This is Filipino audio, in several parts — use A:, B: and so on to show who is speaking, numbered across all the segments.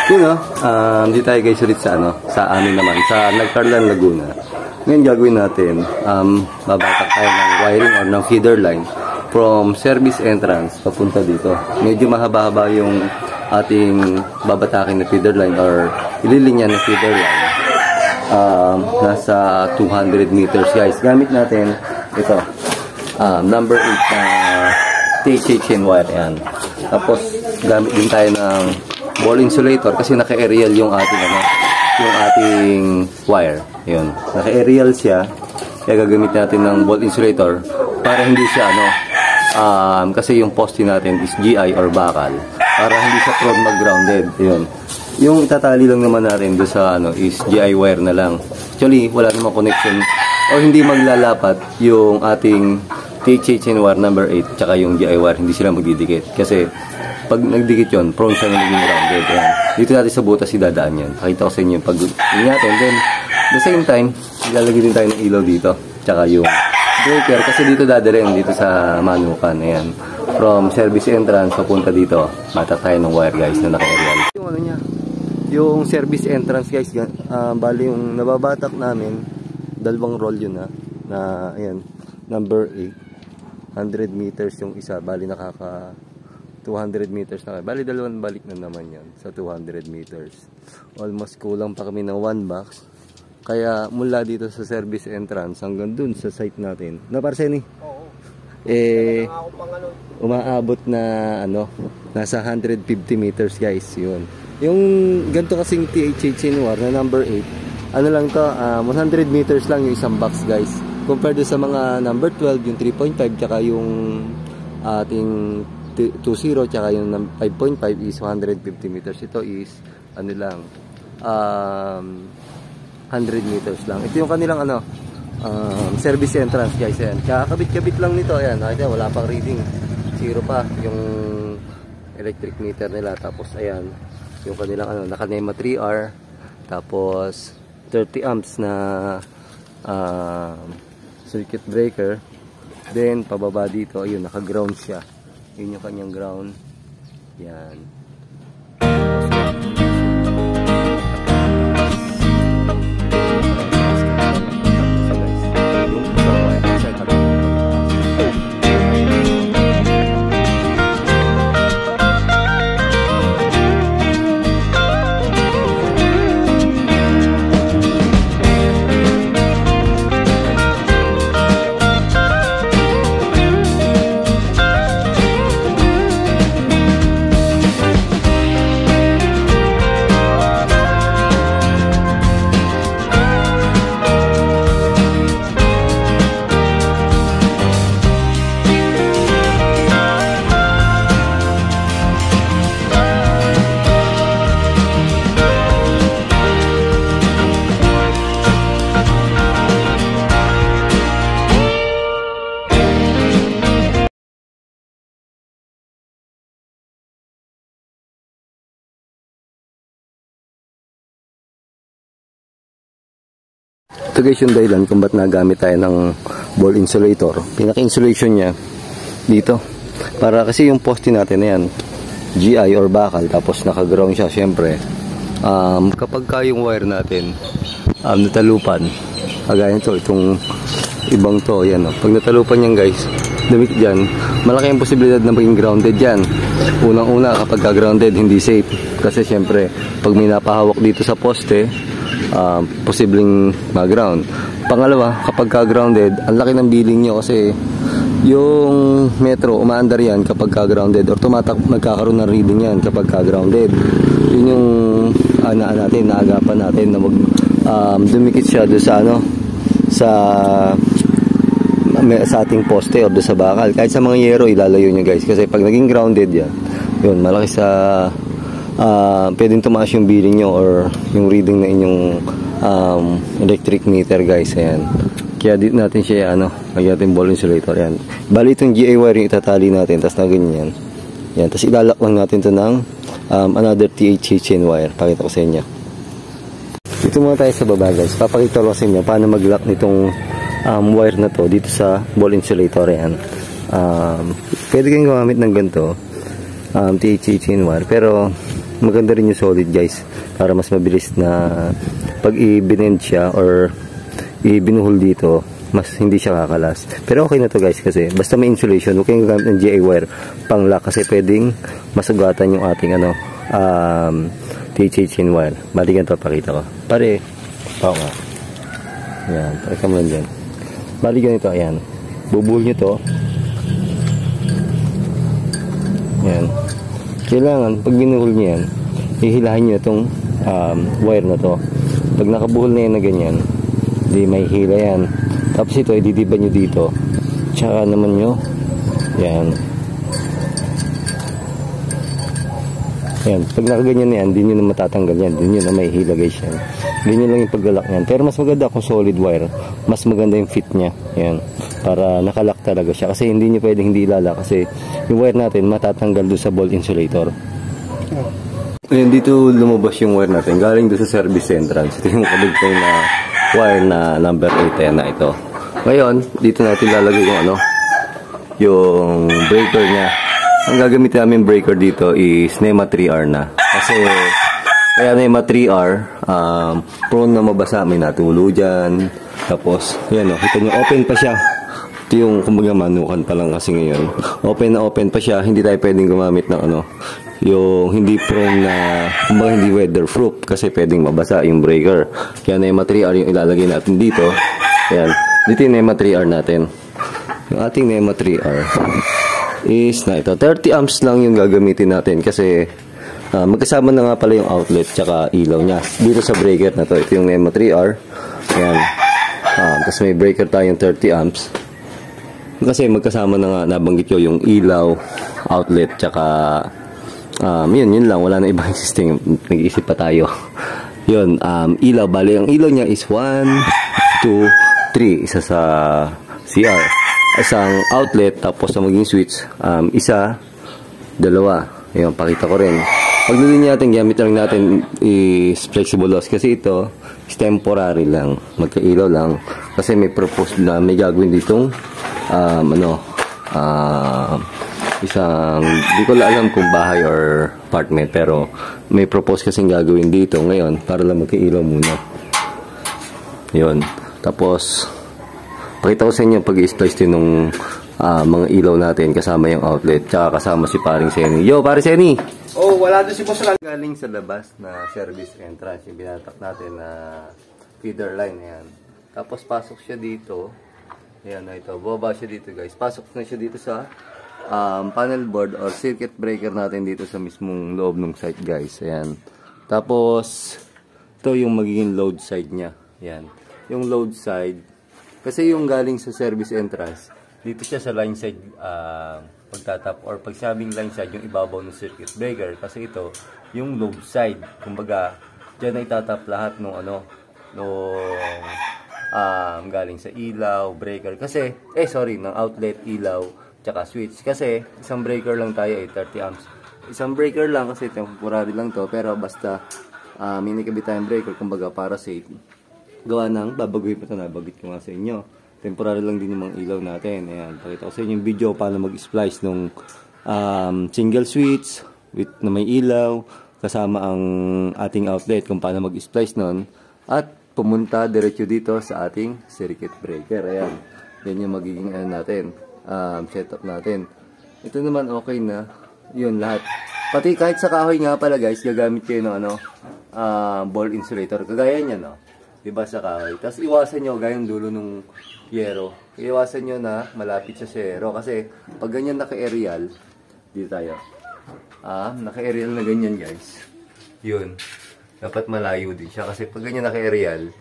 A: Yun o, di tayo guys ulit sa sa amin naman, sa Nagcarlan, Laguna. Ngayon gagawin natin, babatak tayo ng wiring or ng feeder line from service entrance papunta dito. Medyo mahaba-haba yung ating babatakin na feeder line or ililinya na feeder line. Nasa 200 meters guys. Gamit natin ito, number 8 na THHN wire yan. Tapos gamit din tayo ng ball insulator kasi naka-aerial yung ating wire. Yun, naka-aerial siya. Kaya gagamit natin ng ball insulator para hindi siya kasi yung poste natin is GI or bakal. Para hindi siya prone mag-grounded. Yun. Yung itatali lang naman natin do sa is GI wire na lang. Actually, wala namang connection o hindi maglalapat yung ating THHN wire number 8 tsaka yung GI wire, hindi sila magdidikit. Kasi pag nagdikit yun, prone siya naging grounded. Yan. Dito natin sa butas idadaan yan. Pakita ko sa inyo yung pag-ini natin. Then, at the same time, ilalagay din tayo ng ilaw dito. Tsaka yung breaker. Kasi dito dadalhin, dito sa manukan. Ayan. From service entrance, papunta dito. Matak tayo ng wire guys na naka-aerial. Yung niya, yung service entrance guys, bali yung nababatak namin, dalawang roll yun na ayan, number 8. 100 meters yung isa. Bali nakaka 200 meters na. Bali dalawang balik na naman yan sa 200 meters. Almost kulang pa kami ng 1 box. Kaya mula dito sa service entrance hanggang dun sa site natin. Na Parseni? Oo. Umaabot na nasa 150 meters guys. Yun. Yung ganito kasing THHN wire na number 8. Lang to, 100 meters lang yung isang box guys. Compared sa mga number 12, yung 3.5 tsaka yung ating 2.0 tsaka yung 5.5 is 150 meters. Ito is lang 100 meters lang. Ito yung kanilang service entrance guys. Ayan. Kakabit-kabit lang nito. Ayan, nakita, wala pang reading. 0 pa yung electric meter nila. Tapos ayan, yung kanilang naka-NEMA 3R. Tapos 30 amps na circuit breaker. Then pababa dito, ayun, naka-ground siya. Yun yung kanyang ground. Yan. Ito guys yung dahilan kung ba't nagamit tayo ng ball insulator. Pinaka-insulation niya dito. Para kasi yung poste natin na yan, GI or bakal, tapos naka-ground siya syempre. Kapag ka yung wire natin natalupan, kagaya nito, itong ibang to, yan pag natalupan yan guys, dumikit dyan, malaki ang posibilidad na maging grounded yan. Unang-una kapag ka-grounded, hindi safe. Kasi syempre, pag may napahawak dito sa poste, posibleng mag-ground. Pangalawa, kapag ka-grounded, ang laki ng billing nyo kasi yung metro, umaandar yan kapag ka-grounded or magkakaroon ng reading yan kapag ka-grounded. Yun yung naagapan natin na dumikit siya doon sa ating poste or doon sa bakal. Kahit sa mga yero, ilalayo nyo guys kasi pag naging grounded yan, yun, malaki sa pwedeng tumaas yung billing nyo or yung reading na inyong electric meter guys. Ayan. Kaya dito natin siya lagyan natin ball insulator. Ayan. Bali itong GA wire yung itatali natin tapos na ganyan. Ayan. Tapos ilalak lang natin ito ng another THHN wire. Pakita ko sa inyo. Dito muna tayo sa baba guys. Papakita ko sa inyo paano mag-lock nitong wire na to dito sa ball insulator. Ayan. Pwede kayong gumamit ng ganito THHN wire pero maganda rin yung solid guys, para mas mabilis na pag i-binend siya or ibinuhol dito, mas hindi siya kakalas. Pero okay na to guys, kasi basta may insulation, huwag kayong gamit ng GA wire pang lock, kasi pwedeng masugatan yung ating THHN wire. Balikan to, pakita ko. Pare, pao nga. Ayan, pare ka mo lang dyan. Balikan ito, ayan. Bubuhol nyo to. Ayan. Kailangan, pag binuhol nyo yan, hihilahin nyo itong wire na to. Pag nakabuhol na yan na ganyan, di may hila yan. Tapos ito, ididiba nyo dito. Tsaka naman nyo, yan. Yan, pag nakaganyan na yan, di nyo na matatanggal yan. Di nyo na may hila guys yan. Di nyo lang yung paglalak yan. Pero mas maganda kung solid wire. Mas maganda yung fit nya. Yan. Para nakalak talaga siya. Kasi hindi nyo pwedeng hindi ilalak. Kasi yung wire natin matatanggal doon sa bolt insulator. Ayan, dito lumabas yung wire natin. Galing doon sa service entrance. Ito yung kabigtay na wire na number 8. Ayan na ito. Ngayon, dito natin lalagay yung yung breaker nya. Ang gagamitin namin breaker dito is NEMA 3R na. Kasi kaya NEMA 3R, prone na mabasa, may natulo dyan. Tapos, yan o, kita nyo, open pa siya. Ito yung, kumbaga, manukan pa lang kasi ngayon. Open na open pa siya, hindi tayo pwedeng gumamit ng yung hindi prone na, kumbaga hindi weatherproof, kasi pwedeng mabasa yung breaker. Kaya NEMA 3R yung ilalagay natin dito. Yan, dito yung NEMA 3R natin. Yung ating NEMA 3R is na ito, 30 amps lang yung gagamitin natin kasi magkasama na nga pala yung outlet tsaka ilaw nya dito sa breaker na to. Ito yung NEMA 3R. Ayan. Tapos may breaker tayong 30 amps kasi magkasama na nga, nabanggit ko yung ilaw, outlet tsaka yun lang, wala na ibang system. Nag-iisip pa tayo. Yun, ilaw, bali ang ilaw nya is 1, 2, 3, isa sa CR, isang outlet, tapos na maging switch, isa, dalawa. Ayun, pakita ko rin. Pagdating natin, gamit lang natin is flexible loss, kasi ito is temporary lang, magkailaw lang, kasi may purpose na may gagawin ditong isang, di ko lang alam kung bahay or apartment, pero may propose kasing gagawin dito ngayon para lang magkailaw muna. Yun, tapos pakita ko sa inyo pag-i-splice din ng mga ilaw natin kasama yung outlet, tsaka kasama si paring Senny. Yo, pare Senny!
B: Oh, wala doon si Boss Ran.
A: Galing sa labas na service entrance, yung binatak natin na feeder line, ayan. Tapos pasok siya dito, ayan na ito, baba siya dito guys. Pasok na siya dito sa panel board or circuit breaker natin dito sa mismong loob ng site guys, ayan. Tapos, ito yung magiging load side niya, ayan. Yung load side, kasi yung galing sa service entrance, dito siya sa line side pagtatap, or pag sabing line side, yung ibabaw ng circuit breaker. Kasi ito, yung load side. Kumbaga, dyan na itatap lahat ng galing sa ilaw, breaker. Kasi, ng outlet, ilaw, tsaka switch. Kasi, isang breaker lang tayo 30 amps. Isang breaker lang kasi temporary lang to, pero basta minikabit tayong breaker, kumbaga para safe. Gawa ng, babaguhin pa ito, nabagit ko nga sa inyo. Temporary lang din yung mga ilaw natin. Ayan, pakita ko sa inyo yung video paano mag-splice nung single switch na may ilaw, kasama ang ating outlet, kung paano mag-splice nun. At pumunta diretso dito sa ating circuit breaker. Ayan, yan yung magiging setup natin. Ito naman okay na. Yun lahat. Pati kahit sa kahoy nga pala guys, gagamit kayo ng ball insulator. Kagaya niya, no? Diba sa kahoy. Tapos iwasan nyo, gayong dulo ng yero. Iwasan nyo na malapit sa yero. Kasi pag ganyan naka-aerial, dito tayo. Naka-aerial na ganyan guys. Yun. Dapat malayo din siya. Kasi pag ganyan naka-aerial,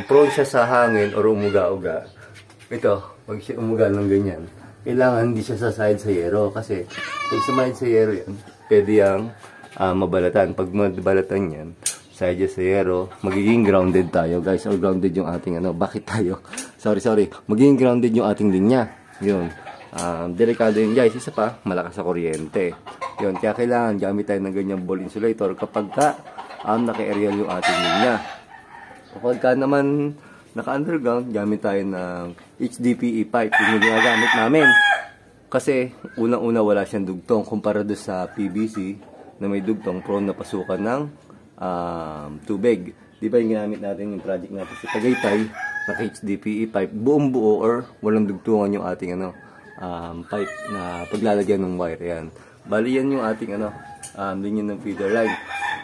A: prone siya sa hangin or umuga-uga. Ito, pag siya umuga ng ganyan, kailangan hindi siya sasahid sa yero. Kasi pag sumahid sa yero yan, pwede yung mabalatan. Pag mabalatan yan, side sa yero, magiging grounded tayo guys, or grounded yung ating bakit tayo? Sorry. Magiging grounded yung ating linya. Yun. Delikado yun guys. Isa pa, malakas sa kuryente. Yun. Kaya kailangan gamit tayo ng ganyang ball insulator kapag naka-aerial yung ating linya. Kapag naman naka-underground, gamit tayo ng HDPE pipe. Yung ginagamit namin. Kasi unang-una wala siyang dugtong kumpara doon sa PVC. na may dugtong, prone na pasukan ng tubig. Di ba yung ginamit natin yung project natin sa Tagaytay, naka HDPE pipe, buong buo or walang dugtungan yung ating pipe na paglalagyan ng wire. Yan. Bali yan yung ating linya ng feeder line.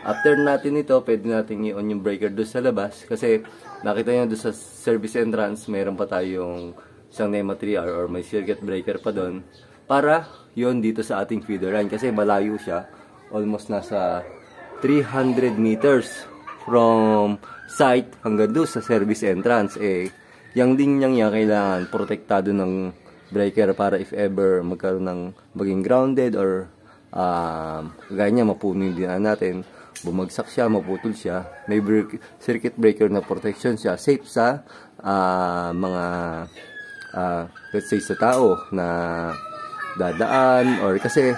A: After natin ito, pwede natin i-on yung breaker doon sa labas kasi nakita nyo doon sa service entrance, mayroon pa tayong isang NEMA 3R or may circuit breaker pa doon para yon dito sa ating feeder line kasi malayo siya, almost nasa 300 meters from site hanggang doon sa service entrance. Yung linyang niya kailangan protektado ng breaker para if ever magkaroon ng maging grounded or gaya niya mapuno yung dinaan natin, bumagsak siya, maputol siya, may circuit breaker na protection siya, safe sa mga let's say sa tao na dadaan or kasi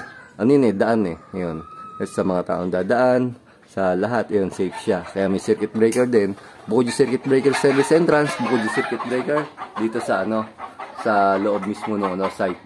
A: daan yun, sa mga taong dadaan sa lahat, yun, safe siya. Kaya may circuit breaker din, bukod yung circuit breaker service entrance, bukod yung circuit breaker dito sa sa loob mismo ng site.